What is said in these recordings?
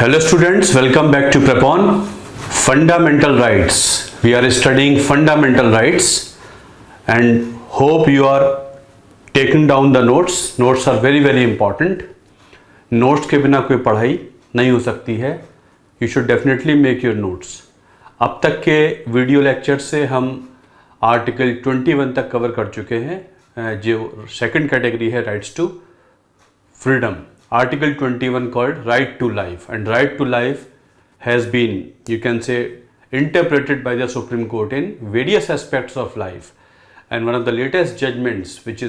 Hello students, welcome back to Prepon. Fundamental rights. We are studying fundamental rights and hope you are taking down the notes. Notes are very important. Notes के बिना कोई पढ़ाई नहीं हो सकती है. You should definitely make your notes. अब तक के वीडियो लेक्चर से हम आर्टिकल 21 तक कवर कर चुके हैं, जो सेकंड कैटेगरी है rights to freedom. Article 21 called right to life, and right to life has been, you can say, interpreted by the Supreme Court in various aspects of life. And one of the latest judgments which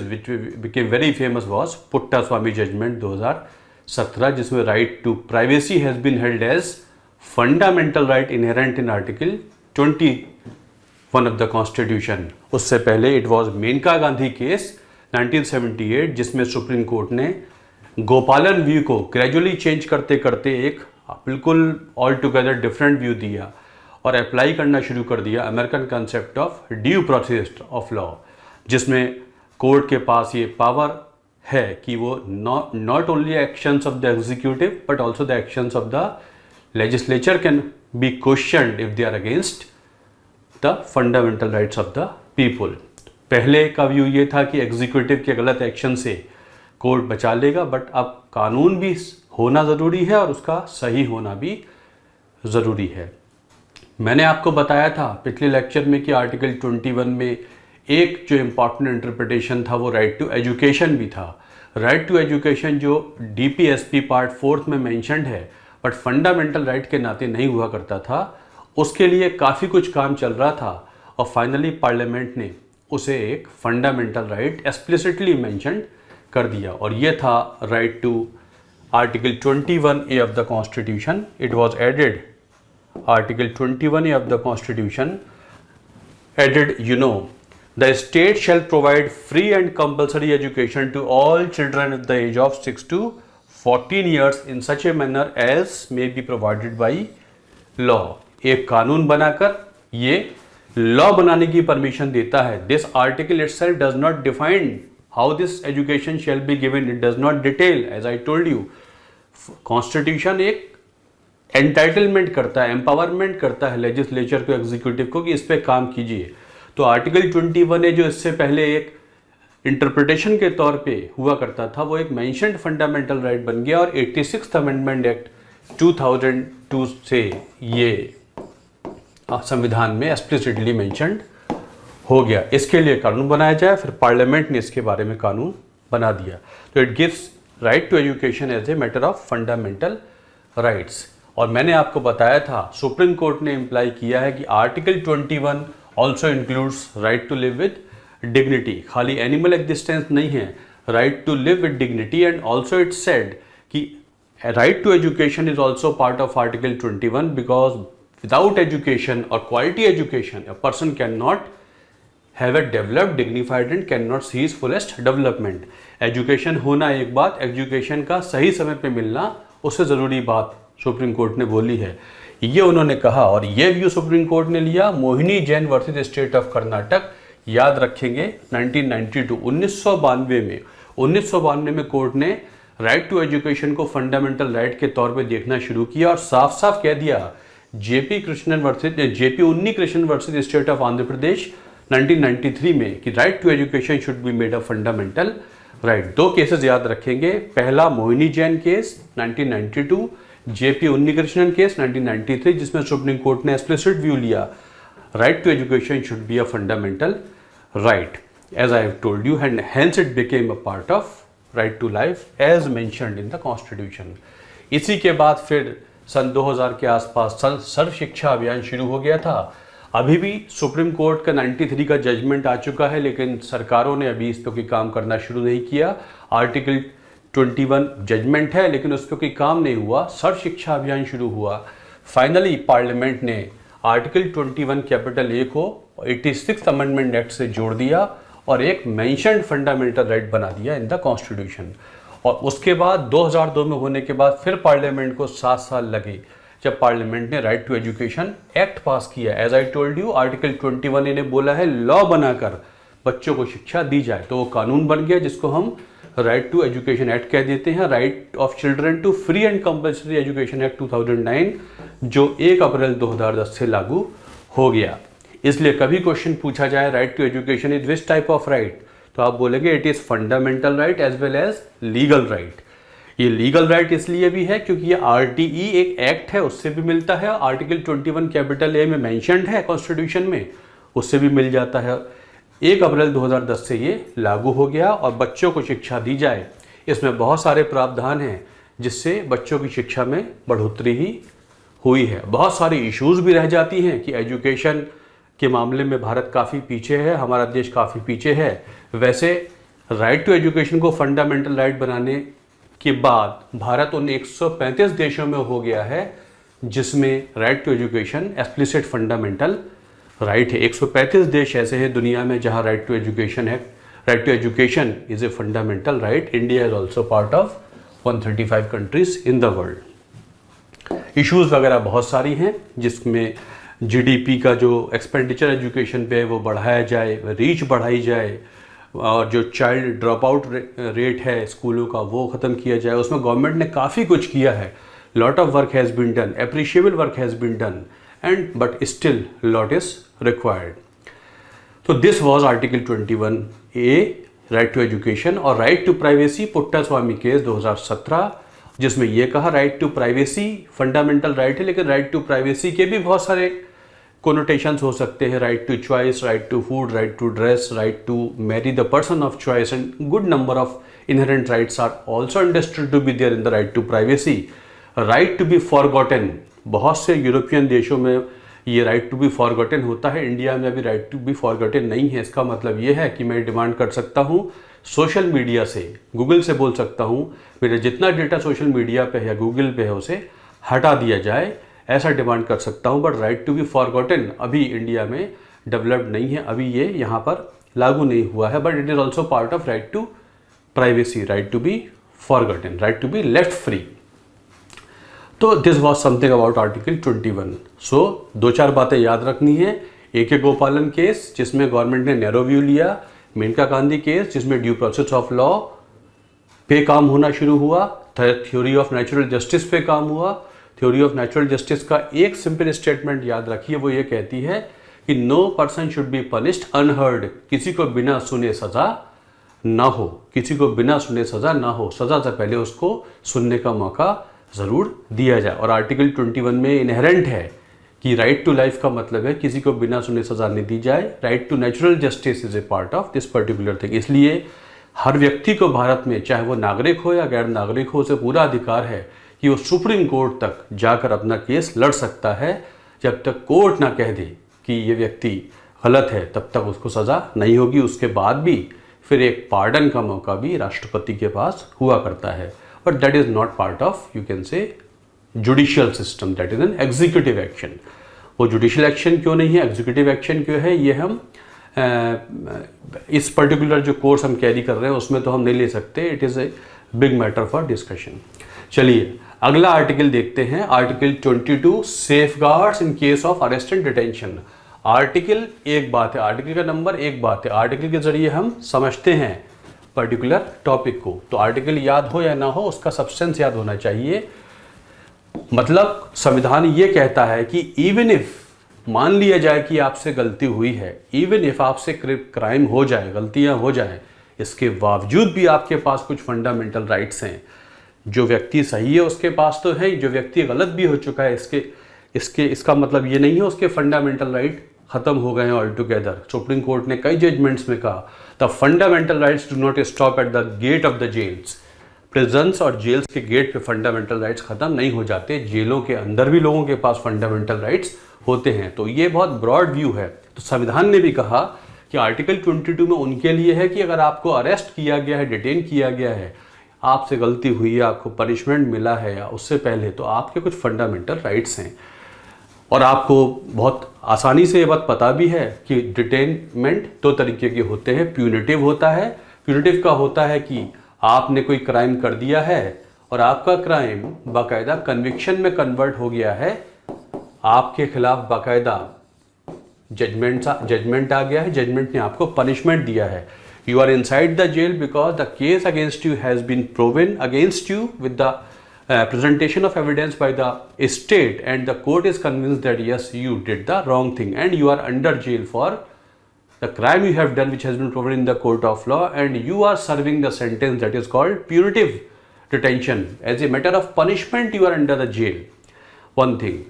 became very famous was Puttaswamy judgment 2017, जिसमें right to privacy has been held as fundamental right inherent in Article 21 of the Constitution. उससे पहले it was Menaka Gandhi case 1978, जिसमें Supreme Court ने गोपालन view को gradually change करते करते एक बिल्कुल ऑल टुगेदर डिफरेंट व्यू दिया और अप्लाई करना शुरू कर दिया American concept of due process of law, जिसमें कोर्ट के पास ये पावर है कि वो not only actions of the executive but also the actions of the legislature can be questioned if they are against the fundamental rights of the people. पहले का view ये था कि एग्जीक्यूटिव के गलत एक्शन से कोर्ट बचा लेगा, बट अब कानून भी होना ज़रूरी है और उसका सही होना भी ज़रूरी है. मैंने आपको बताया था पिछले लेक्चर में कि आर्टिकल 21 में एक जो इम्पॉर्टेंट इंटरप्रिटेशन था वो राइट टू एजुकेशन भी था. राइट टू एजुकेशन जो DPSP पार्ट 4 में मेंशन्ड है बट फंडामेंटल राइट के नाते नहीं हुआ करता था, उसके लिए काफ़ी कुछ काम चल रहा था और फाइनली पार्लियामेंट ने उसे एक फंडामेंटल राइट एक्सप्लिसिटली मेंशन्ड कर दिया और ये था right to article 21A of the constitution. It was added article 21A of the constitution added, you know, the state shall provide free and compulsory education to all children at the age of 6 to 14 years in such a manner as may be provided by law. एक कानून बनाकर ये law बनाने की permission देता है. This article itself does not define how this education shall be given. It does not detail, as I told you. Constitution एक entitlement करता है, एम्पावरमेंट करता है लेजिस्लेचर को, एग्जीक्यूटिव को कि इस पे काम कीजिए. तो आर्टिकल 21 जो इससे पहले एक इंटरप्रिटेशन के तौर पे हुआ करता था वो एक मेंशन्ड फंडामेंटल राइट बन गया और 86th अमेंडमेंट एक्ट 2002 से ये संविधान में एक्सप्लिसिटली मेंशन्ड हो गया. इसके लिए कानून बनाया जाए, फिर पार्लियामेंट ने इसके बारे में कानून बना दिया. तो it gives right to education as a matter of fundamental rights. और मैंने आपको बताया था सुप्रीम कोर्ट ने इम्प्लाई किया है कि article 21 also includes right to live with dignity. खाली एनिमल एग्जिस्टेंस नहीं है, right to live with dignity. And also it said कि right to education is also part of article 21 because without education और quality education a person can not have a developed, dignified and cannot see his fullest development. Education होना एक बात, education का सही समय पे मिलना उससे ज़रूरी बात सुप्रीम कोर्ट ने बोली है. ये उन्होंने कहा और ये व्यू सुप्रीम कोर्ट ने लिया Mohini Jain versus state of Karnataka. याद रखेंगे 1992 में कोर्ट ने राइट टू एजुकेशन को फंडामेंटल राइट के तौर पे देखना शुरू किया और साफ साफ कह दिया JP Unnikrishnan versus state of Andhra Pradesh 1993 में कि right to education should be made a fundamental right. दो केसेस याद रखेंगे, पहला Mohini Jain case 1992, JP Unnikrishnan case 1993, जिसमें सुप्रीम कोर्ट ने एक्सप्लिसिट व्यू लिया right to education should be a fundamental right as I have told you and hence it became a part of right to life as mentioned in the constitution. इसी के बाद फिर सन 2000 के आसपास सर्व शिक्षा अभियान शुरू हो गया था. अभी भी सुप्रीम कोर्ट का 93 का जजमेंट आ चुका है लेकिन सरकारों ने अभी इस पर कोई काम करना शुरू नहीं किया. आर्टिकल 21 जजमेंट है लेकिन उस पर कोई काम नहीं हुआ. सर्व शिक्षा अभियान शुरू हुआ. फाइनली पार्लियामेंट ने आर्टिकल 21 कैपिटल A को 86th अमेंडमेंट एक्ट से जोड़ दिया और एक मेंशन्ड फंडामेंटल राइट बना दिया इन द कॉन्स्टिट्यूशन. और उसके बाद 2002 में होने के बाद फिर पार्लियामेंट को 7 साल लगे जब पार्लियामेंट ने right to education act pass किया. As I told you article 21 ने बोला है लॉ बनाकर बच्चों को शिक्षा दी जाए, तो वो कानून बन गया जिसको हम राइट टू एजुकेशन एक्ट कह देते हैं, right of children to free and compulsory education act 2009, जो 1 अप्रैल 2010 से लागू हो गया। इसलिए कभी क्वेश्चन पूछा जाए right to education is which type of right, तो आप बोलेंगे it is fundamental right as well as legal right. ये लीगल राइट इसलिए भी है क्योंकि ये आरटीई एक एक्ट है, उससे भी मिलता है। आर्टिकल 21 कैपिटल ए में मेंशन्ड है कॉन्स्टिट्यूशन में, उससे भी मिल जाता है। 1 अप्रैल 2010 से ये लागू हो गया और बच्चों को शिक्षा दी जाए, इसमें बहुत सारे प्रावधान हैं जिससे बच्चों की शिक्षा में बढ़ोतरी ही हुई है। बहुत सारी इश्यूज भी रह जाती हैं कि एजुकेशन के मामले में भारत काफ़ी पीछे है, हमारा देश काफ़ी पीछे है। वैसे राइट टू एजुकेशन को फंडामेंटल राइट बनाने के बाद भारत उन 135 देशों में हो गया है जिसमें right to education explicit fundamental right है। 135 देश ऐसे हैं दुनिया में जहां राइट टू एजुकेशन है, right to education is a fundamental right. India is also part of 135 countries in the world. Issues वगैरह बहुत सारी हैं जिसमें जीडीपी का जो एक्सपेंडिचर एजुकेशन पे है वो बढ़ाया जाए, रीच बढ़ाई जाए, और जो चाइल्ड ड्रॉप आउट रेट है स्कूलों का वो ख़त्म किया जाए। उसमें गवर्नमेंट ने काफ़ी कुछ किया है, lot of work has been done, appreciable work has been done, and but still lot is required. तो this was article 21A right to education. और right to privacy Puttaswamy case 2017, जिसमें यह कहा right to privacy fundamental right है, लेकिन right to privacy के भी बहुत सारे कोनोटेशंस हो सकते हैं। Right to choice, right to food, right to dress, right to marry the person of choice, and good number of inherent rights are also understood to be there in the right to privacy. Right to be forgotten, बहुत से European देशों में ये right to be forgotten होता है, India में अभी right to be forgotten नहीं है। इसका मतलब ये है कि मैं डिमांड कर सकता हूँ सोशल मीडिया से, गूगल से बोल सकता हूँ मेरा जितना डेटा सोशल मीडिया पे है या गूगल पे है उसे हटा दिया जाए, ऐसा डिमांड कर सकता हूँ। But right to be forgotten अभी इंडिया में डेवलप्ड नहीं है, अभी ये यहाँ पर लागू नहीं हुआ है। But it is also part of right to privacy, right to be forgotten, right to be left free. तो this was something about article 21। So 2-4 बातें याद रखनी है। AK गोपालन केस जिसमें गवर्नमेंट ने नैरो व्यू लिया, मेनका गांधी केस जिसमें ड्यू प्रोसेस ऑफ लॉ पे काम होना शुरू हुआ, थ्योरी ऑफ नेचुरल जस्टिस पे काम हुआ। थ्योरी ऑफ नेचुरल जस्टिस का एक सिंपल स्टेटमेंट याद रखिए, वो ये कहती है कि no person should be punished unheard, किसी को बिना सुने सजा ना हो, किसी को बिना सुने सजा ना हो, सजा से पहले उसको सुनने का मौका ज़रूर दिया जाए। और आर्टिकल 21 में इनहेरेंट है कि राइट टू लाइफ का मतलब है किसी को बिना सुने सजा नहीं दी जाए। Right to natural justice is a part of this particular thing. इसलिए हर व्यक्ति को भारत में, चाहे वो नागरिक हो या गैर नागरिक हो, उसे पूरा अधिकार है कि वो सुप्रीम कोर्ट तक जाकर अपना केस लड़ सकता है। जब तक कोर्ट ना कह दे कि ये व्यक्ति गलत है तब तक उसको सज़ा नहीं होगी। उसके बाद भी फिर एक पार्डन का मौका भी राष्ट्रपति के पास हुआ करता है। But that is not part of, you can say, judicial system, that is an executive action. वो जुडिशियल एक्शन क्यों नहीं है, एग्जीक्यूटिव एक्शन क्यों है, ये हम इस पर्टिकुलर जो कोर्स हम कैरी कर रहे हैं उसमें तो हम नहीं ले सकते। It is a big matter for discussion. चलिए अगला आर्टिकल देखते हैं, article 22 safeguards in case of arrest and detention. Article एक बात है, आर्टिकल का नंबर एक बात है, आर्टिकल के जरिए हम समझते हैं पर्टिकुलर टॉपिक को। तो आर्टिकल याद हो या ना हो, उसका सब्सटेंस याद होना चाहिए। मतलब संविधान ये कहता है कि इवन इफ मान लिया जाए कि आपसे गलती हुई है, इवन इफ आपसे क्राइम हो जाए, गलतियां हो जाए, इसके बावजूद भी आपके पास कुछ फंडामेंटल राइट्स हैं। जो व्यक्ति सही है उसके पास तो है, जो व्यक्ति गलत भी हो चुका है इसका मतलब ये नहीं है उसके फंडामेंटल राइट खत्म हो गए हैं ऑल टुगेदर। सुप्रीम कोर्ट ने कई जजमेंट्स में कहा the fundamental rights do not stop at the gate of the jails. Prisons और जेल्स के गेट पे फंडामेंटल राइट्स खत्म नहीं हो जाते, जेलों के अंदर भी लोगों के पास फंडामेंटल राइट्स होते हैं। तो ये बहुत ब्रॉड व्यू है। तो संविधान ने भी कहा कि आर्टिकल 22 में उनके लिए है कि अगर आपको अरेस्ट किया गया है, डिटेन किया गया है, आपसे गलती हुई है, आपको पनिशमेंट मिला है या उससे पहले, तो आपके कुछ फंडामेंटल राइट्स हैं। और आपको बहुत आसानी से ये बात पता भी है कि डिटेनमेंट 2 तरीके के होते हैं। प्यूनिटिव होता है, प्यूनिटिव का होता है कि आपने कोई क्राइम कर दिया है और आपका क्राइम बाकायदा कन्विक्शन में कन्वर्ट हो गया है, आपके खिलाफ बाकायदा जजमेंट आ गया है, जजमेंट ने आपको पनिशमेंट दिया है। You are inside the jail because the case against you has been proven against you with the presentation of evidence by the state, and the court is convinced that yes, you did the wrong thing and you are under jail for the crime you have done, which has been proven in the court of law, and you are serving the sentence that is called punitive detention. As a matter of punishment, you are under the jail. One thing.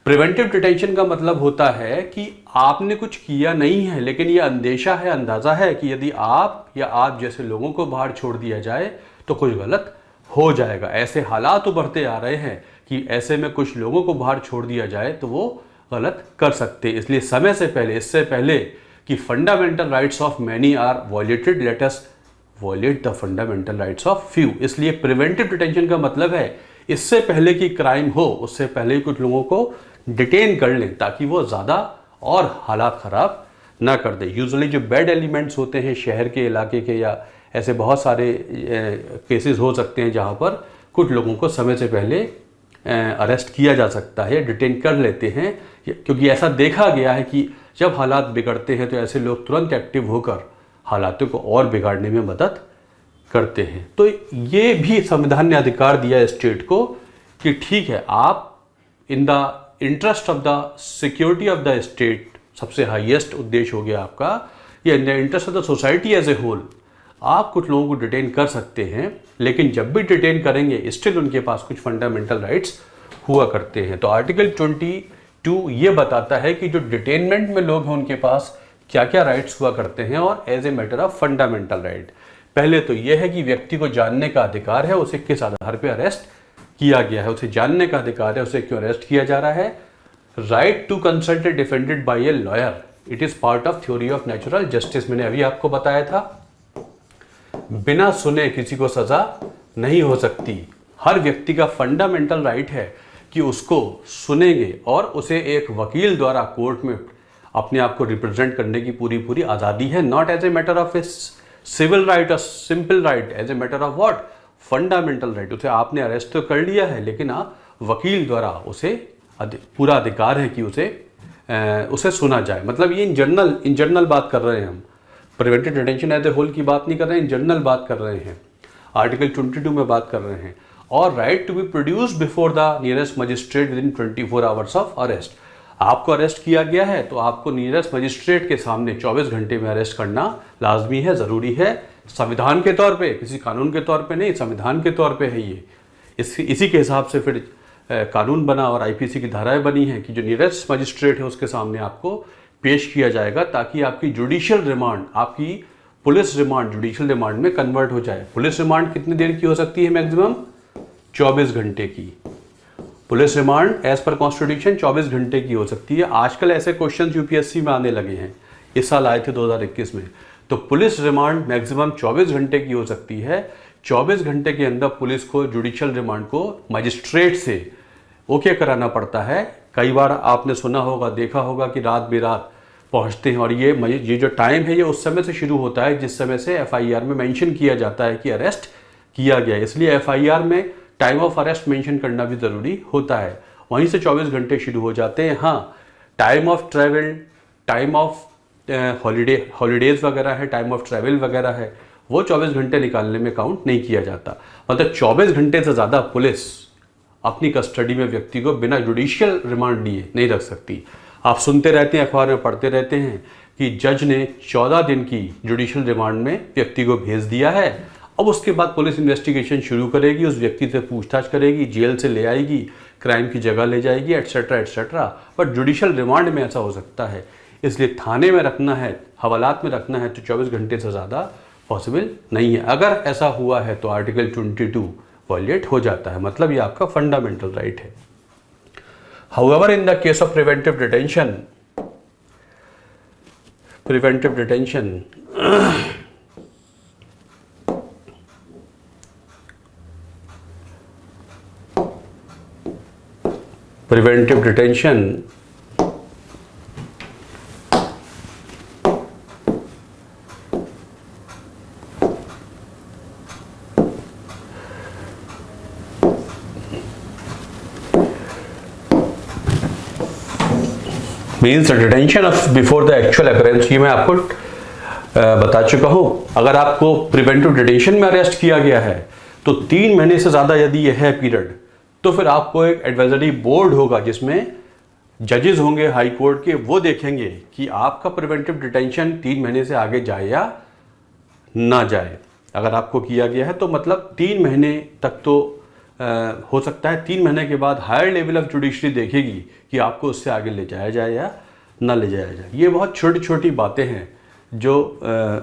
Preventive detention का मतलब होता है कि आपने कुछ किया नहीं है, लेकिन यह अंदेशा है, अंदाजा है कि यदि आप या आप जैसे लोगों को बाहर छोड़ दिया जाए तो कुछ गलत हो जाएगा। ऐसे हालात उभरते आ रहे हैं कि ऐसे में कुछ लोगों को बाहर छोड़ दिया जाए तो वो गलत कर सकते। इसलिए समय से पहले, इससे पहले कि fundamental rights of many are violated, let us violate the fundamental rights of few. इसलिए प्रिवेंटिव डिटेंशन का मतलब है इससे पहले कि क्राइम हो, उससे पहले ही कुछ लोगों को डिटेन कर लें ताकि वो ज़्यादा और हालात ख़राब ना कर दे। यूजुअली जो बैड एलिमेंट्स होते हैं शहर के, इलाके के, या ऐसे बहुत सारे केसेस हो सकते हैं जहाँ पर कुछ लोगों को समय से पहले अरेस्ट किया जा सकता है, डिटेन कर लेते हैं, क्योंकि ऐसा देखा गया है कि जब हालात बिगड़ते हैं तो ऐसे लोग तुरंत एक्टिव होकर हालातों को और बिगाड़ने में मदद करते हैं। तो ये भी संविधान ने अधिकार दिया है स्टेट को कि ठीक है, आप in the interest of the security of the state, सबसे हाईएस्ट उद्देश्य हो गया आपका, या in the interest of the society as a whole, आप कुछ लोगों को डिटेन कर सकते हैं, लेकिन जब भी डिटेन करेंगे स्टिल उनके पास कुछ फंडामेंटल राइट्स हुआ करते हैं। तो आर्टिकल 22 ये बताता है कि जो डिटेनमेंट में लोग हैं उनके पास क्या क्या राइट्स हुआ करते हैं, और as a matter of fundamental right. पहले तो यह है कि व्यक्ति को जानने का अधिकार है उसे किस आधार पर अरेस्ट किया गया है, उसे जानने का अधिकार है उसे क्यों अरेस्ट किया जा रहा है। Right to consult a defended by a lawyer, it is part of theory of natural justice. मैंने अभी आपको बताया था, बिना सुने किसी को सजा नहीं हो सकती। हर व्यक्ति का फंडामेंटल राइट है कि उसको सुनेंगे और उसे एक वकील द्वारा कोर्ट में अपने आप को रिप्रेजेंट करने की पूरी पूरी आज़ादी है। Not as a matter of a civil right और simple right, as a matter of what, fundamental right. उसे आपने अरेस्ट तो कर लिया है, लेकिन आप वकील द्वारा उसे पूरा अधिकार है कि उसे सुना जाए। मतलब ये इन जनरल बात कर रहे हैं हम, preventive detention as a whole की बात नहीं कर रहे हैं, इन जनरल बात कर रहे हैं, आर्टिकल 22 में बात कर रहे हैं। और right to be produce before the nearest magistrate within 24 hours of arrest. आपको अरेस्ट किया गया है तो आपको नियरेस्ट मजिस्ट्रेट के सामने 24 घंटे में अरेस्ट करना लाजमी है, ज़रूरी है, संविधान के तौर पे, किसी कानून के तौर पे नहीं, संविधान के तौर पे है ये। इसी के हिसाब से फिर कानून बना और आईपीसी की धाराएं बनी हैं कि जो नियरेस्ट मजिस्ट्रेट है उसके सामने आपको पेश किया जाएगा, ताकि आपकी जुडिशियल रिमांड, आपकी पुलिस रिमांड जुडिशियल रिमांड में कन्वर्ट हो जाए। पुलिस रिमांड कितनी देर की हो सकती है? मैक्सिमम 24 घंटे की। Police remand as per constitution 24 घंटे की हो सकती है। आजकल ऐसे क्वेश्चन यूपीएससी में आने लगे हैं, इस साल आए थे 2021 में। तो पुलिस रिमांड मैक्सिमम 24 घंटे की हो सकती है। 24 घंटे के अंदर पुलिस को जुडिशियल रिमांड को मजिस्ट्रेट से ओके कराना पड़ता है। कई बार आपने सुना होगा, देखा होगा कि रात बेरात पहुंचते हैं, और ये जो टाइम है ये उस समय से शुरू होता है जिस समय से एफआईआर में मेंशन किया जाता है कि अरेस्ट किया गया। इसलिए एफआईआर में टाइम ऑफ अरेस्ट मेंशन करना भी ज़रूरी होता है। वहीं से 24 घंटे शुरू हो जाते हैं। हाँ, time of travel, time of holidays वगैरह है, टाइम ऑफ ट्रैवल वगैरह है, वो 24 घंटे निकालने में काउंट नहीं किया जाता। मतलब 24 घंटे से ज़्यादा पुलिस अपनी कस्टडी में व्यक्ति को बिना जुडिशियल रिमांड लिए नहीं रख सकती। आप सुनते रहते हैं, अखबार में पढ़ते रहते हैं कि जज ने 14 दिन की जुडिशियल रिमांड में व्यक्ति को भेज दिया है। अब उसके बाद पुलिस इन्वेस्टिगेशन शुरू करेगी, उस व्यक्ति से पूछताछ करेगी, जेल से ले आएगी, क्राइम की जगह ले जाएगी, etcetera etcetera. But judicial remand में ऐसा हो सकता है, इसलिए थाने में रखना है, हवालात में रखना है तो 24 घंटे से ज़्यादा पॉसिबल नहीं है। अगर ऐसा हुआ है तो आर्टिकल 22 वायलेट हो जाता है, मतलब ये आपका फंडामेंटल राइट है। However in the case of preventive detention preventive detention. Preventive detention means the detention of before the actual occurrence. ये मैं आपको बता चुका हूँ। अगर आपको प्रिवेंटिव डिटेंशन में अरेस्ट किया गया है तो 3 महीने से ज़्यादा यदि यह है पीरियड, तो फिर आपको एक एडवाइजरी बोर्ड होगा जिसमें जजेस होंगे हाई कोर्ट के, वो देखेंगे कि आपका प्रिवेंटिव डिटेंशन 3 महीने से आगे जाए या ना जाए। अगर आपको किया गया है तो मतलब 3 महीने तक तो हो सकता है, 3 महीने के बाद हायर लेवल ऑफ जुडिशरी देखेगी कि आपको उससे आगे ले जाया जाए या ना ले जाया जाए। ये बहुत छोटी छोटी बातें हैं जो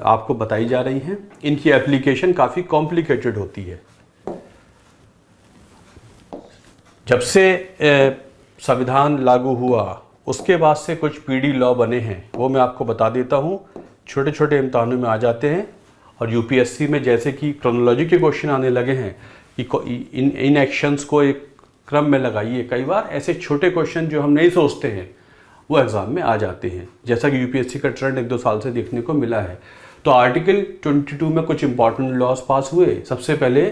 आपको बताई जा रही हैं। इनकी एप्लीकेशन काफ़ी कॉम्प्लिकेटेड होती है। जब से संविधान लागू हुआ उसके बाद से कुछ पीडी लॉ बने हैं, वो मैं आपको बता देता हूँ। छोटे छोटे इम्तहानों में आ जाते हैं और यूपीएससी में जैसे कि क्रोनोलॉजी के क्वेश्चन आने लगे हैं कि इन एक्शंस को एक क्रम में लगाइए। कई बार ऐसे छोटे क्वेश्चन जो हम नहीं सोचते हैं वो एग्ज़ाम में आ जाते हैं, जैसा कि यूपीएससी का ट्रेंड 1-2 साल से देखने को मिला है। तो आर्टिकल 22 में कुछ इंपॉर्टेंट लॉज पास हुए। सबसे पहले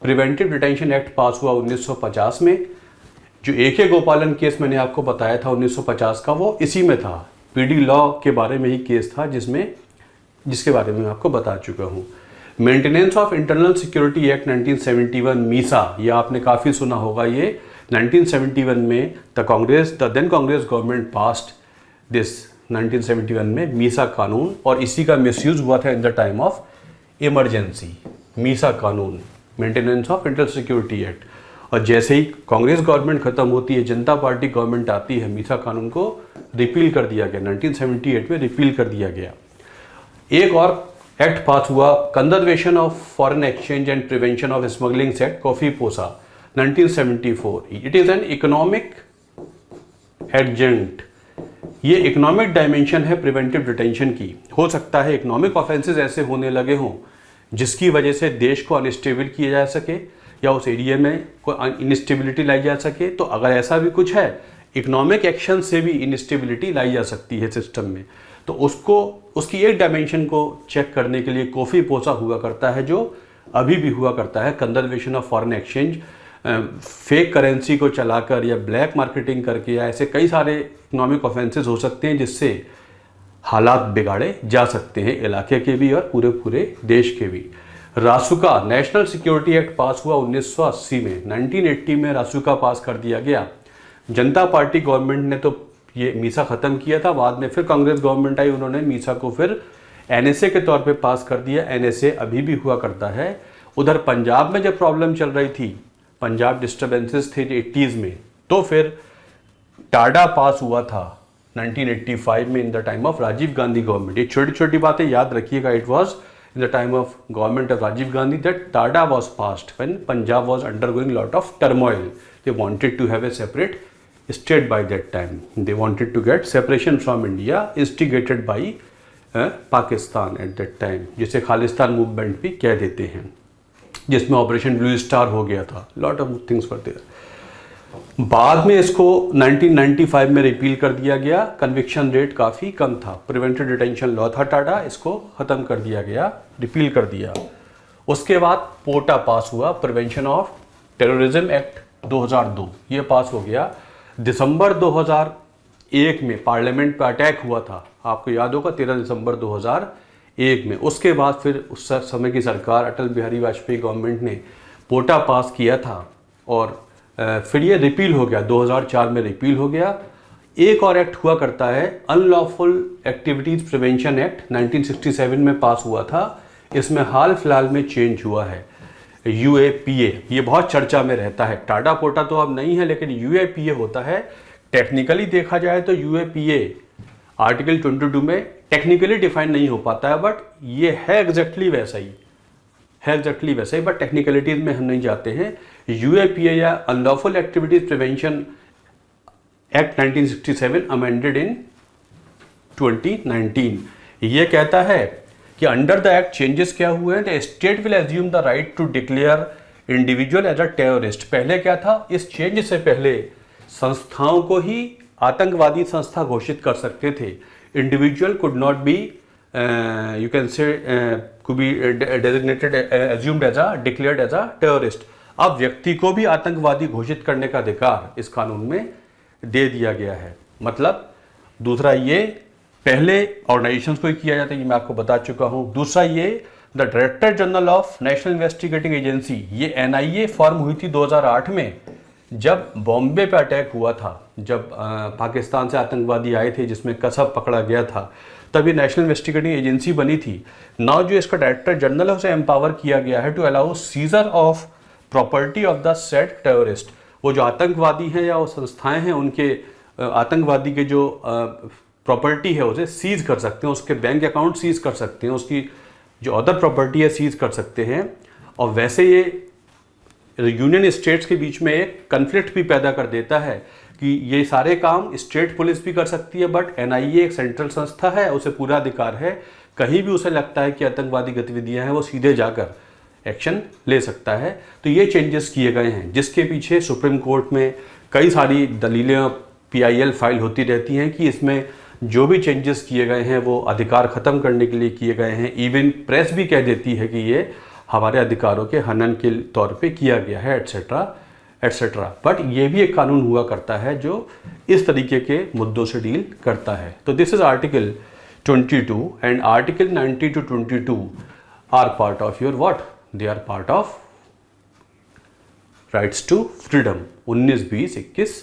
प्रिवेंटिव डिटेंशन एक्ट पास हुआ 1950 में। जो AK गोपालन केस मैंने आपको बताया था 1950 का, वो इसी में था। पीडी लॉ के बारे में ही केस था जिसके बारे में मैं आपको बता चुका हूँ। Maintenance of internal security act 1971 MISA, ये आपने काफ़ी सुना होगा। ये 1971 में the then Congress government passed this 1971 में मीसा कानून, और इसी का मिसयूज हुआ था in the time of emergency. MISA कानून, maintenance of internal security act. और जैसे ही कांग्रेस गवर्नमेंट खत्म होती है, जनता पार्टी गवर्नमेंट आती है, मीसा कानून को रिपील कर दिया गया। 1978 में रिपील कर दिया गया। एक और एक्ट पास हुआ, conservation of foreign exchange and prevention of smuggling act, COFEPOSA 1974। It is an economic adjunct. ये इकोनॉमिक डायमेंशन है प्रिवेंटिव डिटेंशन की। हो सकता है इकोनॉमिक ऑफेंसेस ऐसे होने लगे हों जिसकी वजह से देश को अनस्टेबल किया जा सके या उस एरिया में कोई इनस्टेबिलिटी लाई जा सके। तो अगर ऐसा भी कुछ है, इकोनॉमिक एक्शन से भी इनस्टेबिलिटी लाई जा सकती है सिस्टम में, तो उसकी एक डायमेंशन को चेक करने के लिए कॉफी पोसा हुआ करता है, जो अभी भी हुआ करता है। Conservation of foreign exchange, fake currency को चलाकर या ब्लैक मार्केटिंग करके, या ऐसे कई सारे इकोनॉमिक ऑफेंसेस हो सकते हैं जिससे हालात बिगाड़े जा सकते हैं इलाके के भी और पूरे देश के भी। रासुका, नेशनल सिक्योरिटी एक्ट पास हुआ 1980 में। 1980 में रासुका पास कर दिया गया। जनता पार्टी गवर्नमेंट ने तो ये मीसा ख़त्म किया था, बाद में फिर कांग्रेस गवर्नमेंट आई, उन्होंने मीसा को फिर NSA के तौर पे पास कर दिया। NSA अभी भी हुआ करता है। उधर पंजाब में जब प्रॉब्लम चल रही थी, पंजाब डिस्टर्बेंसेस थे 80s में, तो फिर टाडा पास हुआ था 1985 में in the time of Rajiv Gandhi government. ये छोटी छोटी बातें याद रखिएगा। It was in the time of government of Rajiv Gandhi that TADA was passed when Punjab was undergoing lot of turmoil. They wanted to have a separate state by that time. They wanted to get separation from India, instigated by Pakistan at that time, जिसे Khalistan movement भी कह देते हैं, जिसमें operation blue star हो गया था। Lot of things were there. बाद में इसको 1995 में रिपील कर दिया गया। कन्विक्शन रेट काफ़ी कम था। प्रिवेंटिव डिटेंशन लॉ था टाडा, इसको ख़त्म कर दिया गया, रिपील कर दिया। उसके बाद पोटा पास हुआ, प्रिवेंशन ऑफ टेररिज्म एक्ट 2002, ये पास हो गया। दिसंबर 2001 में पार्लियामेंट पर अटैक हुआ था, आपको याद होगा, 13 दिसंबर 2001 में। उसके बाद फिर उस समय की सरकार, अटल बिहारी वाजपेयी गवर्नमेंट ने पोटा पास किया था और फिर ये रिपील हो गया। 2004 में रिपील हो गया। एक और एक्ट हुआ करता है, अनलॉफुल एक्टिविटीज़ प्रिवेंशन एक्ट 1967 में पास हुआ था। इसमें हाल फिलहाल में चेंज हुआ है, UAPA। ये बहुत चर्चा में रहता है। टाडा पोटा तो अब नहीं है, लेकिन UAPA होता है। टेक्निकली देखा जाए तो UAPA आर्टिकल 22 में टेक्निकली डिफाइन नहीं हो पाता है, बट ये है एग्जैक्टली वैसा ही, बट टेक्निकलिटीज में हम नहीं जाते हैं। UAPA या unlawful activities prevention act 1967 amended in 2019, ये कहता है कि अंडर द एक्ट चेंजेस क्या हुए हैं, the state will assume the right to declare individual as a terrorist. पहले क्या था, इस चेंज से पहले संस्थाओं को ही आतंकवादी संस्था घोषित कर सकते थे। Individual could not be you can say could be designated assumed as a declared as a terrorist। अब व्यक्ति को भी आतंकवादी घोषित करने का अधिकार इस कानून में दे दिया गया है। मतलब दूसरा ये पहले ऑर्गेनाइजेशंस को ही किया जाता है, ये मैं आपको बता चुका हूँ। दूसरा ये the director general of national investigating agency, ये NIA फॉर्म हुई थी 2008 में, जब बॉम्बे पे अटैक हुआ था, जब पाकिस्तान से आतंकवादी आए थे जिसमें कसब पकड़ा गया था, तब ये नेशनल इन्वेस्टिगेटिंग एजेंसी बनी थी। नाउ जो इसका डायरेक्टर जनरल है उसे एम्पावर किया गया है to allow seizure of property of the said terrorist. वो जो आतंकवादी हैं या वो संस्थाएं हैं, उनके आतंकवादी के जो प्रॉपर्टी है उसे सीज कर सकते हैं, उसके बैंक अकाउंट सीज कर सकते हैं, उसकी जो अदर प्रॉपर्टी है सीज कर सकते हैं। और वैसे ये यूनियन स्टेट्स के बीच में एक कन्फ्लिक्ट भी पैदा कर देता है कि ये सारे काम स्टेट पुलिस भी कर सकती है, बट NIA एक सेंट्रल संस्था है, उसे पूरा अधिकार है, कहीं भी उसे लगता है कि आतंकवादी गतिविधियां हैं वो सीधे जाकर एक्शन ले सकता है। तो ये चेंजेस किए गए हैं, जिसके पीछे सुप्रीम कोर्ट में कई सारी दलीलें PIL फाइल होती रहती हैं कि इसमें जो भी चेंजेस किए गए हैं वो अधिकार ख़त्म करने के लिए किए गए हैं। इवन प्रेस भी कह देती है कि ये हमारे अधिकारों के हनन के तौर पे किया गया है, एट्सेट्रा एट्सेट्रा। बट ये भी एक कानून हुआ करता है जो इस तरीके के मुद्दों से डील करता है। तो this is article 22 and article 90 to 22 are part of your what, they are part of rights to freedom 19, 20, 21,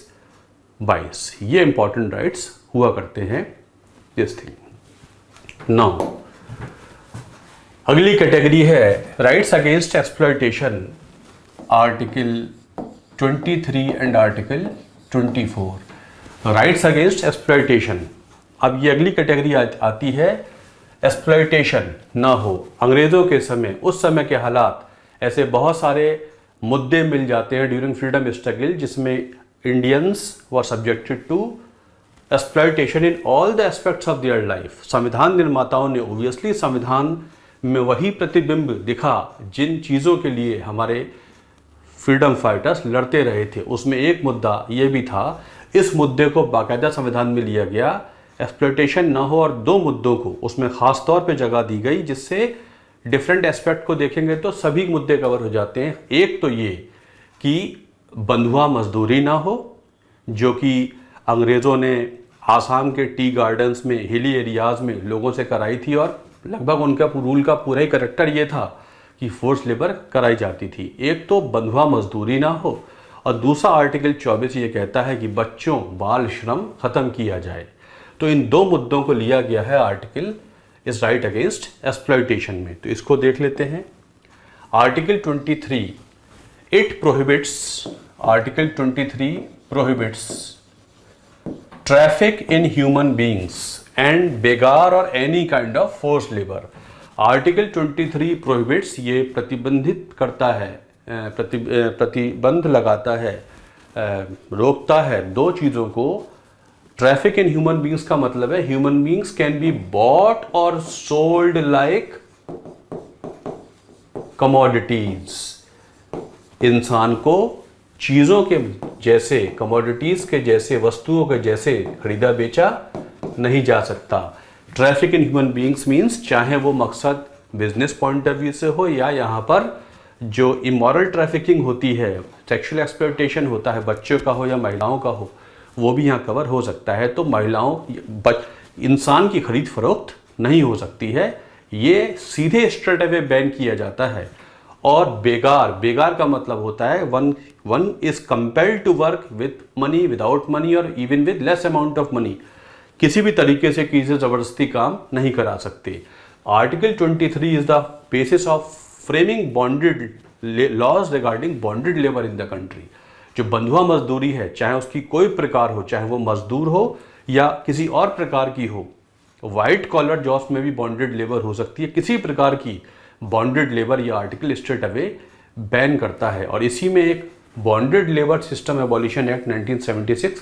22। ये इंपॉर्टेंट राइट्स हुआ करते हैं दिस थिंग। नाउ अगली कैटेगरी है rights against exploitation, article 23 and article 24। Rights against exploitation, अब ये अगली category आती है एक्सप्लॉयटेशन ना हो। अंग्रेज़ों के समय, उस समय के हालात, ऐसे बहुत सारे मुद्दे मिल जाते हैं ड्यूरिंग फ्रीडम स्ट्रगल जिसमें Indians were subjected to exploitation in all the aspects of their life. संविधान निर्माताओं ने ओब्वियसली संविधान में वही प्रतिबिंब दिखा जिन चीज़ों के लिए हमारे फ्रीडम फाइटर्स लड़ते रहे थे। उसमें एक मुद्दा ये भी था, इस मुद्दे को बाकायदा संविधान में लिया गया, एक्सप्लॉयटेशन ना हो, और दो मुद्दों को उसमें ख़ास तौर पे जगह दी गई जिससे डिफरेंट एस्पेक्ट को देखेंगे तो सभी मुद्दे कवर हो जाते हैं। एक तो ये कि बंधुआ मजदूरी ना हो, जो कि अंग्रेज़ों ने आसाम के टी गार्डन्स में, हिली एरियाज़ में लोगों से कराई थी, और लगभग उनका रूल का पूरा ही करेक्टर ये था कि फोर्स लेबर कराई जाती थी। एक तो बंधुआ मजदूरी ना हो, और दूसरा आर्टिकल 24 ये कहता है कि बच्चों बाल श्रम खत्म किया जाए। तो इन दो मुद्दों को लिया गया है आर्टिकल इस राइट अगेंस्ट एक्सप्लॉयटेशन में। तो इसको देख लेते हैं। Article 23 it prohibits, article 23 prohibits traffic in human beings and begar और any kind of force labour. Article 23 prohibits, ये प्रतिबंधित करता है, प्रतिबंध लगाता है, रोकता है दो चीज़ों को। ट्रैफिक इन ह्यूमन बींग्स का मतलब है human beings can be bought और सोल्ड लाइक कमोडिटीज। इंसान को चीज़ों के जैसे, कमोडिटीज के जैसे, वस्तुओं के जैसे खरीदा बेचा नहीं जा सकता। Traffic in human beings means चाहे वो मकसद बिजनेस पॉइंट ऑफ व्यू से हो, या यहाँ पर जो इमोरल ट्रैफिकिंग होती है, सेक्सुअल एक्सप्लॉयटेशन होता है, बच्चों का हो या महिलाओं का हो, वो भी यहाँ कवर हो सकता है। तो महिलाओं, इंसान की खरीद फरोख्त नहीं हो सकती है, ये सीधे स्ट्रेट अवे बैन किया जाता है। और बेगार, बेगार का मतलब होता है one is compelled to work with money, without money, और even with less amount of money. किसी भी तरीके से किसी से ज़बरदस्ती काम नहीं करा सकते। Article 23 is the basis of framing bonded laws regarding bonded labour in the country. जो बंधुआ मजदूरी है, चाहे उसकी कोई प्रकार हो, चाहे वो मजदूर हो या किसी और प्रकार की हो, वाइट कॉलर जॉब्स में भी बॉन्डेड लेबर हो सकती है, किसी प्रकार की बॉन्डेड लेबर या आर्टिकल स्ट्रेट अवे बैन करता है। और इसी में एक bonded labour system abolition act 1976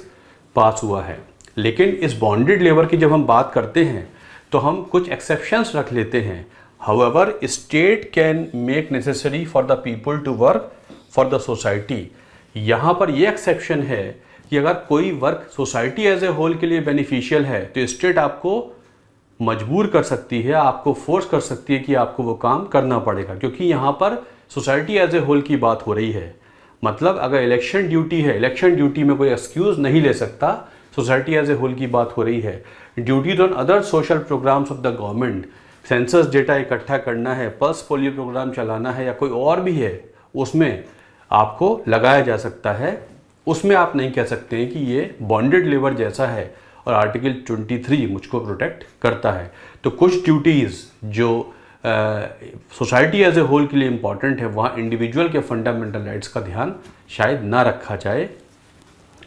पास हुआ है। लेकिन इस बॉन्डेड लेबर की जब हम बात करते हैं तो हम कुछ एक्सेप्शंस रख लेते हैं। However state can make necessary for the people to work for the society. यहाँ पर ये एक्सेप्शन है कि अगर कोई work society as a whole के लिए बेनिफिशियल है तो स्टेट आपको मजबूर कर सकती है, आपको फोर्स कर सकती है कि आपको वो काम करना पड़ेगा, क्योंकि यहाँ पर सोसाइटी एज ए होल की बात हो रही है। मतलब अगर इलेक्शन ड्यूटी है, इलेक्शन ड्यूटी में कोई एक्सक्यूज़ नहीं ले सकता, सोसाइटी एज ए होल की बात हो रही है। Duties on other social programmes of the government, census data इकट्ठा करना है, पल्स पोलियो प्रोग्राम चलाना है या कोई और भी है, उसमें आपको लगाया जा सकता है। उसमें आप नहीं कह सकते हैं कि ये बॉन्डेड लेबर जैसा है और आर्टिकल 23 मुझको प्रोटेक्ट करता है। तो कुछ ड्यूटीज़ जो सोसाइटी एज ए होल के लिए इम्पॉर्टेंट है, वहाँ इंडिविजुअल के फंडामेंटल राइट्स का ध्यान शायद ना रखा जाए।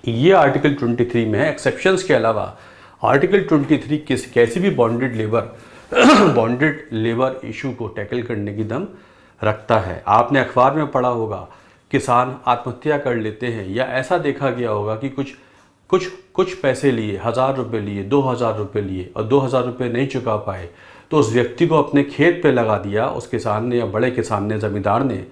ये आर्टिकल 23 में है। एक्सेप्शंस के अलावा आर्टिकल 23 कैसी भी बॉन्डेड लेबर इशू को टैकल करने की दम रखता है। आपने अखबार में पढ़ा होगा किसान आत्महत्या कर लेते हैं, या ऐसा देखा गया होगा कि कुछ पैसे लिए, 1000 रुपये लिए, 2000 रुपये लिए और 2000 रुपये नहीं चुका पाए, तो उस व्यक्ति को अपने खेत पे लगा दिया उस किसान ने या बड़े किसान ने, ज़मींदार ने,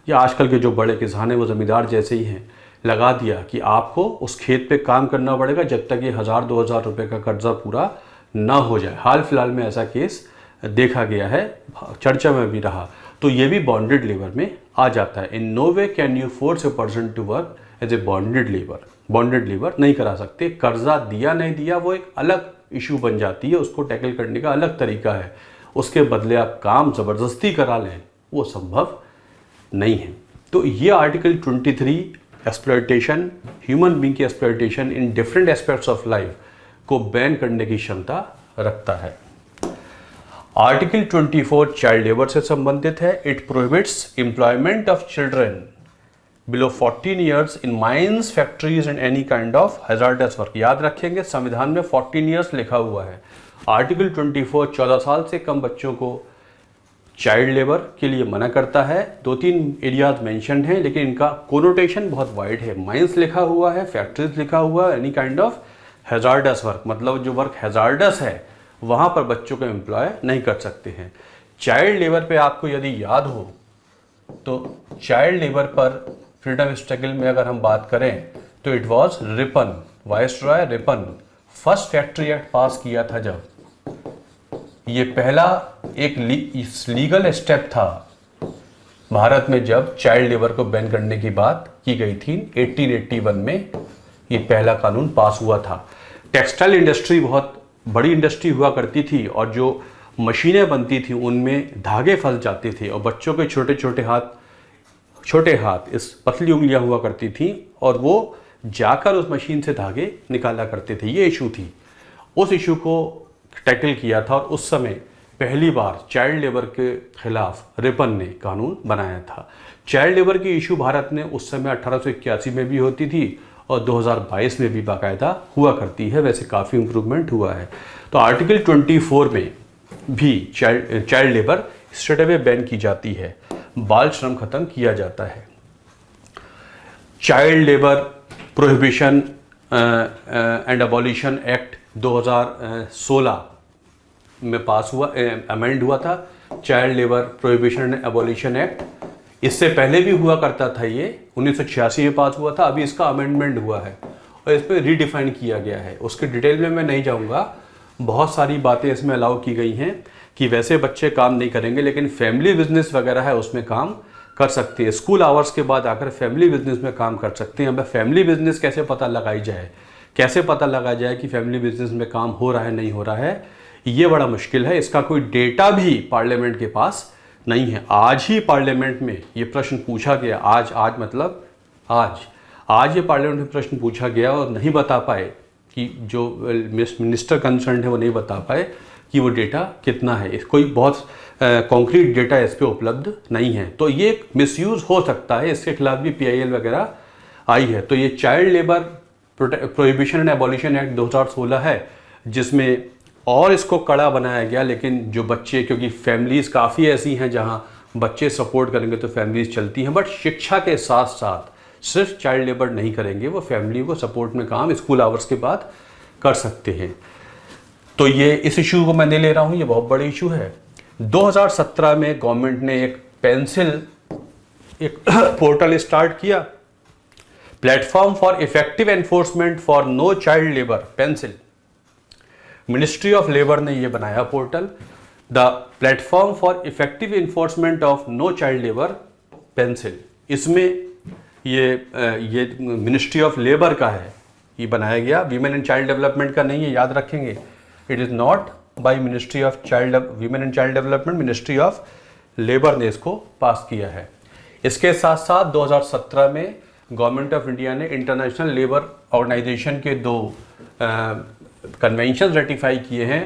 या आजकल के जो बड़े किसान हैं वो ज़मींदार जैसे ही हैं, लगा दिया कि आपको उस खेत पे काम करना पड़ेगा जब तक ये 1000-2000 रुपये का कर्जा पूरा ना हो जाए। हाल फिलहाल में ऐसा केस देखा गया है, चर्चा में भी रहा। तो ये भी बॉन्डेड लेबर में आ जाता है। In no way can you force a person to work as a bonded labour. Bonded labour नहीं करा सकते। कर्जा दिया नहीं दिया वो एक अलग इशू बन जाती है, उसको टैकल करने का अलग तरीका है। उसके बदले आप काम ज़बरदस्ती करा लें, वो संभव नहीं है। तो ये आर्टिकल 23 एक्सप्लॉयटेशन, ह्यूमन बीइंग की exploitation in different aspects of life को बैन करने की क्षमता रखता है। आर्टिकल 24 चाइल्ड लेबर से संबंधित है। It prohibits employment of children below 14 years in mines, factories and any kind of hazards work. याद रखेंगे संविधान में 14 ईयर्स लिखा हुआ है। आर्टिकल 24 14 साल से कम बच्चों को चाइल्ड लेबर के लिए मना करता है। 2-3 एरियाज मेंशन हैं, लेकिन इनका कोनोटेशन बहुत वाइड है। माइंस लिखा हुआ है, फैक्ट्रीज लिखा हुआ है, any kind of hazards work, मतलब जो वर्क हैजार्डस है वहाँ पर बच्चों को एम्प्लॉय नहीं कर सकते हैं। चाइल्ड लेबर पे आपको यदि याद हो तो चाइल्ड लेबर पर फ्रीडम स्ट्रगल में अगर हम बात करें तो it was Ripon, viceroy Ripon first factory act pass किया था जब, ये पहला एक लीगल स्टेप था भारत में जब चाइल्ड लेबर को बैन करने की बात की गई थी। 1881 में ये पहला कानून पास हुआ था। टेक्सटाइल इंडस्ट्री बहुत बड़ी इंडस्ट्री हुआ करती थी और जो मशीनें बनती थी उनमें धागे फंस जाते थे और बच्चों के छोटे हाथ इस पतली उंगलियां हुआ करती थी और वो जाकर उस मशीन से धागे निकाला करते थे। ये इशू थी, उस इशू को टैकल किया था और उस समय पहली बार चाइल्ड लेबर के खिलाफ रिपन ने कानून बनाया था। चाइल्ड लेबर की इशू भारत में उस समय 1881 में भी होती थी और 2022 में भी बाकायदा हुआ करती है। वैसे काफ़ी इम्प्रूवमेंट हुआ है। तो आर्टिकल 24 में भी child labour straight away ban की जाती है, बाल श्रम खत्म किया जाता है। Child labour prohibition and abolition act 2016 में पास हुआ, अमेंड हुआ था। Child labour prohibition and abolition act इससे पहले भी हुआ करता था, ये 1986 में पास हुआ था। अभी इसका अमेंडमेंट हुआ है और इस पर रीडिफाइन किया गया है। उसके डिटेल में मैं नहीं जाऊंगा। बहुत सारी बातें इसमें अलाउ की गई हैं कि वैसे बच्चे काम नहीं करेंगे लेकिन फैमिली बिजनेस वगैरह है उसमें काम कर सकते हैं। स्कूल आवर्स के बाद आकर फैमिली बिजनेस में काम कर सकते हैं। अब फैमिली बिजनेस कैसे पता लगाई जाए, कैसे पता लगाया जाए कि फैमिली बिजनेस में काम हो रहा है नहीं हो रहा है, ये बड़ा मुश्किल है। इसका कोई डेटा भी पार्लियामेंट के पास नहीं है। आज ही पार्लियामेंट में ये प्रश्न पूछा गया, आज मतलब आज ये पार्लियामेंट में प्रश्न पूछा गया और नहीं बता पाए कि जो मिनिस्टर कंसर्न है वो नहीं बता पाए कि वो डेटा कितना है। कोई बहुत कॉन्क्रीट डेटा इस पर उपलब्ध नहीं है। तो ये मिसयूज़ हो सकता है, इसके खिलाफ भी PIL वगैरह आई है। तो ये child labour prohibition and abolition act 2016 है जिसमें और इसको कड़ा बनाया गया। लेकिन जो बच्चे, क्योंकि फैमिलीज़ काफ़ी ऐसी हैं जहाँ बच्चे सपोर्ट करेंगे तो फैमिलीज़ चलती हैं, बट शिक्षा के साथ साथ सिर्फ चाइल्ड लेबर नहीं करेंगे, वो फैमिली को सपोर्ट में काम स्कूल आवर्स के बाद कर सकते हैं। तो ये इस इशू को मैं नहीं ले रहा हूँ, ये बहुत बड़ी इशू है। 2017 में गवर्नमेंट ने एक पोर्टल स्टार्ट किया, platform for effective enforcement for no child labour, pencil. Ministry of labour ने ये बनाया portal, the platform for effective enforcement of no child labour, pencil. इसमें ये मिनिस्ट्री ऑफ लेबर का है, ये बनाया गया वीमेन एंड चाइल्ड डेवलपमेंट का नहीं है, याद रखेंगे। It is not bye ministry of women and child development, ministry of labour ने इसको पास किया है। इसके साथ साथ 2017 में गवर्नमेंट ऑफ इंडिया ने इंटरनेशनल लेबर ऑर्गेनाइजेशन के 2 कन्वेंशन रेटिफाई किए हैं।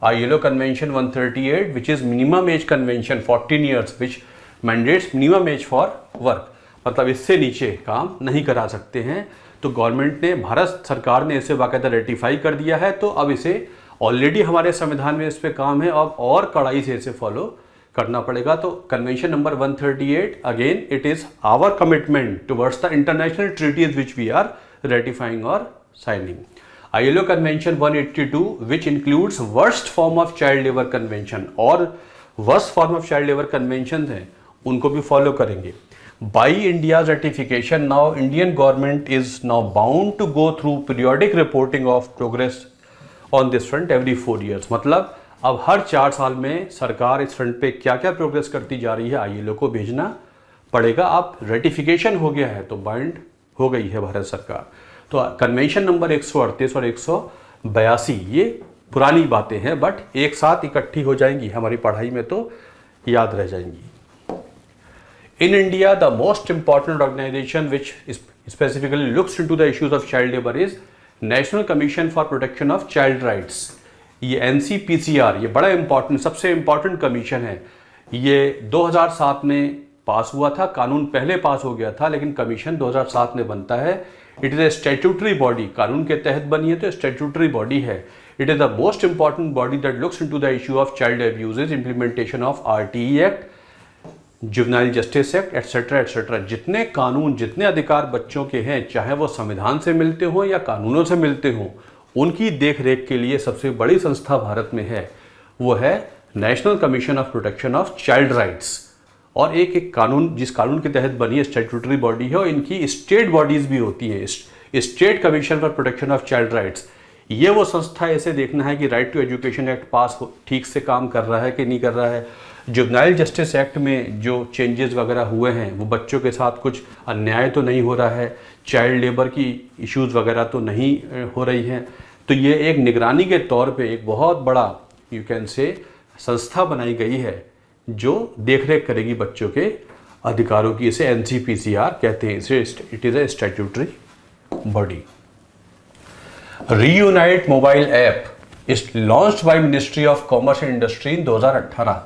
ILO convention 138 which is minimum age convention 14 years which mandates minimum age for work, मतलब इससे नीचे काम नहीं करा सकते हैं। तो गवर्नमेंट ने, भारत सरकार ने इसे बाकायदा रेटिफाई कर दिया है। तो अब इसे ऑलरेडी हमारे संविधान में इस पर काम है, अब और कड़ाई से इसे फॉलो करना पड़ेगा। तो convention number 138 again it is our commitment towards the international treaties which we are ratifying और signing. ILO convention 182 which includes worst form of child labour convention, और worst form of child labour convention हैं उनको भी follow करेंगे। By India's ratification, now Indian government is now bound to go through periodic reporting of progress on this front every 4 years। मतलब अब हर 4 साल में सरकार इस फ्रंट पे क्या क्या प्रोग्रेस करती जा रही है ILO को भेजना पड़ेगा। अब रेटिफिकेशन हो गया है तो बाइंड हो गई है भारत सरकार। तो कन्वेंशन नंबर 138 और 182 ये पुरानी बातें हैं, बट एक साथ इकट्ठी हो जाएंगी हमारी पढ़ाई में तो याद रह जाएंगी। In India, the most important organization which specifically looks into the issues of child labor is National Commission for Protection of Child Rights। ये NCPCR, ये बड़ा इंपॉर्टेंट, सबसे इंपॉर्टेंट कमीशन है। ये 2007 में पास हुआ था, कानून पहले पास हो गया था, लेकिन कमीशन 2007 में बनता है। It is a statutory body, कानून के तहत बनी है तो स्टैट्यूटरी बॉडी है। It is the most important body that looks into the issue of child abuses, implementation of RTE act, juvenile justice act etcetera etcetera. जितने कानून, जितने अधिकार बच्चों के हैं, चाहे वो संविधान से मिलते हों या कानूनों से मिलते हों, उनकी देख रेख के लिए सबसे बड़ी संस्था भारत में है, वो है national commission of protection of child rights. और एक कानून, जिस कानून के तहत बनी है, स्टैट्यूटरी बॉडी है, और इनकी स्टेट बॉडीज भी होती हैं। State commission for protection of child rights, ये वो संस्था ऐसे देखना है कि right to education act pass ठीक से काम कर रहा है कि नहीं कर रहा है। जुवेनाइल जस्टिस एक्ट में जो चेंजेस वगैरह हुए हैं वो बच्चों के साथ कुछ अन्याय तो नहीं हो रहा है, चाइल्ड लेबर की इश्यूज़ वगैरह तो नहीं हो रही हैं। तो ये एक निगरानी के तौर पे एक बहुत बड़ा यू कैन से संस्था बनाई गई है जो देखरेख करेगी बच्चों के अधिकारों की। इसे NCPCR कहते हैं, इसे it is a statutory body. Reunite mobile app is launched by ministry of commerce and industry in 2018।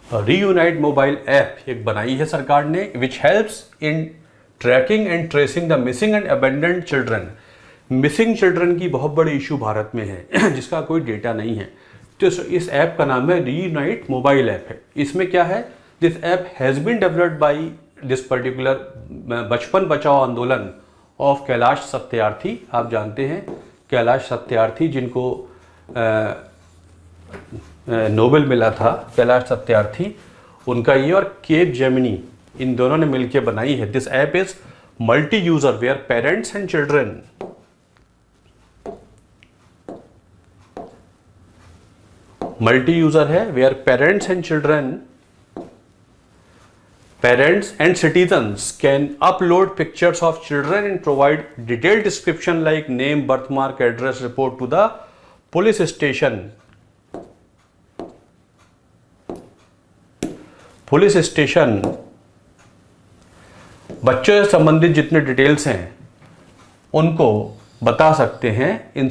Reunite mobile app एक बनाई है सरकार ने, which helps in tracking and tracing the missing and abandoned children. Missing children की बहुत बड़ी issue Bharat में है जिसका कोई डेटा नहीं है। तो इस ऐप का नाम है रीयूनाइट मोबाइल ऐप है। इसमें क्या है, this app has been developed by this particular Bachpan Bachao आंदोलन ऑफ कैलाश सत्यार्थी। आप जानते हैं कैलाश सत्यार्थी, जिनको नोबेल मिला था, कैलाश सत्यार्थी, उनका ये, और केप जेमिनी, इन दोनों ने मिलकर बनाई है। This app is multi user where parents and children multi user है, where parents and children, parents and citizens can upload pictures of children and provide detailed description like name, birthmark, address, report to the police station. Police station बच्चों से संबंधित जितने details हैं उनको बता सकते हैं। इन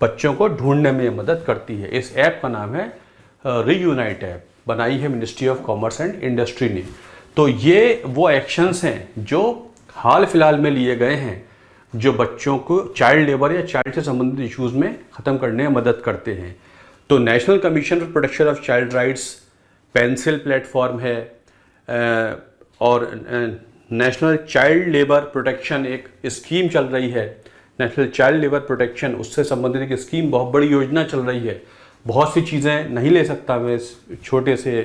बच्चों को ढूंढने में मदद करती है। इस ऐप का नाम है रीयूनाइट ऐप, बनाई है ministry of commerce and industry ने। तो ये वो एक्शंस हैं जो हाल फिलहाल में लिए गए हैं, जो बच्चों को चाइल्ड लेबर या चाइल्ड से संबंधित इश्यूज में ख़त्म करने में मदद करते हैं। तो national commission for protection of child rights pencil platform है, और नेशनल चाइल्ड लेबर प्रोटेक्शन एक स्कीम चल रही है। नेशनल चाइल्ड लेबर प्रोटेक्शन, उससे संबंधित एक स्कीम, बहुत बड़ी योजना चल रही है। बहुत सी चीज़ें नहीं ले सकता मैं इस छोटे से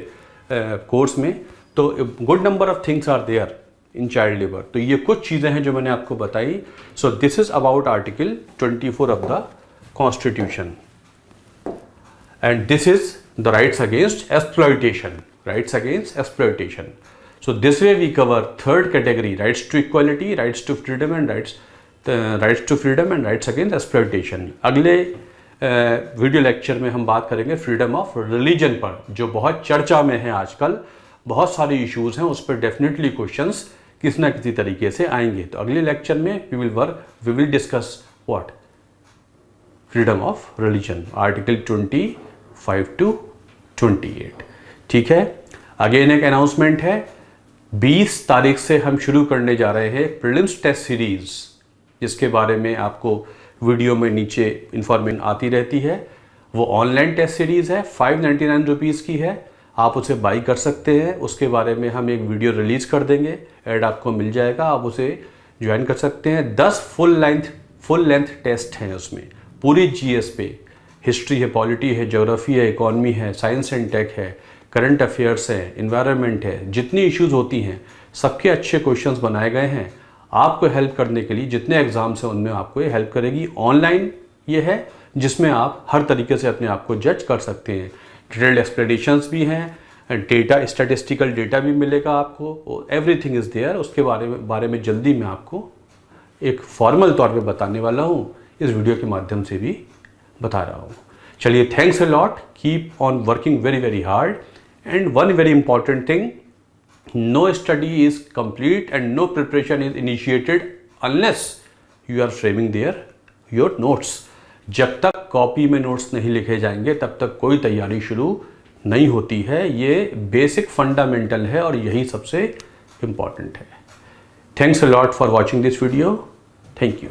कोर्स में, तो good number of things are there in child labour. तो ये कुछ चीज़ें हैं जो मैंने आपको बताई। So this is about article 24 of the constitution, and this is the rights against exploitation, rights against exploitation. So this way we cover third category, rights to equality, rights to freedom and rights rights to freedom and rights against exploitation. अगले video lecture में हम बात करेंगे freedom of religion पर, जो बहुत चर्चा में है आजकल। बहुत सारे इश्यूज हैं, उस पर डेफिनेटली क्वेश्चंस किसी ना किसी तरीके से आएंगे। तो अगले लेक्चर में we will discuss what freedom of religion, article 25 to 28। ठीक है। अगेन एक अनाउंसमेंट है, 20 तारीख से हम शुरू करने जा रहे हैं प्रीलिम्स टेस्ट सीरीज, जिसके बारे में आपको वीडियो में नीचे इंफॉर्मेशन आती रहती है। वो ऑनलाइन टेस्ट सीरीज है, 599 रुपीज़ की है, आप उसे बाई कर सकते हैं। उसके बारे में हम एक वीडियो रिलीज़ कर देंगे, ऐड आपको मिल जाएगा, आप उसे ज्वाइन कर सकते हैं। 10 फुल लेंथ टेस्ट हैं उसमें, पूरी जीएस पे, हिस्ट्री है, पॉलिटी है, ज्योग्राफी है, इकोनॉमी है, साइंस एंड टेक है, करंट अफेयर्स है, इन्वायरमेंट है, जितनी इश्यूज होती हैं सबके अच्छे क्वेश्चंस बनाए गए हैं आपको हेल्प करने के लिए। जितने एग्जाम्स हैं उनमें आपको ये हेल्प करेगी। ऑनलाइन ये है जिसमें आप हर तरीके से अपने आप को जज कर सकते हैं। डिटेल्ड एक्सप्लेनेशंस भी हैं, डेटा, स्टैटिस्टिकल डेटा भी मिलेगा आपको, एवरीथिंग इज़ देयर। उसके बारे में जल्दी मैं आपको एक फॉर्मल तौर पे बताने वाला हूँ, इस वीडियो के माध्यम से भी बता रहा हूँ। चलिए, thanks a lot, keep on working very very hard, and one very important thing, no study is complete and no preparation is initiated unless you are framing your notes। जब तक कॉपी में नोट्स नहीं लिखे जाएंगे तब तक कोई तैयारी शुरू नहीं होती है। ये बेसिक फंडामेंटल है और यही सबसे इम्पॉर्टेंट है। Thanks a lot for watching this video. Thank you.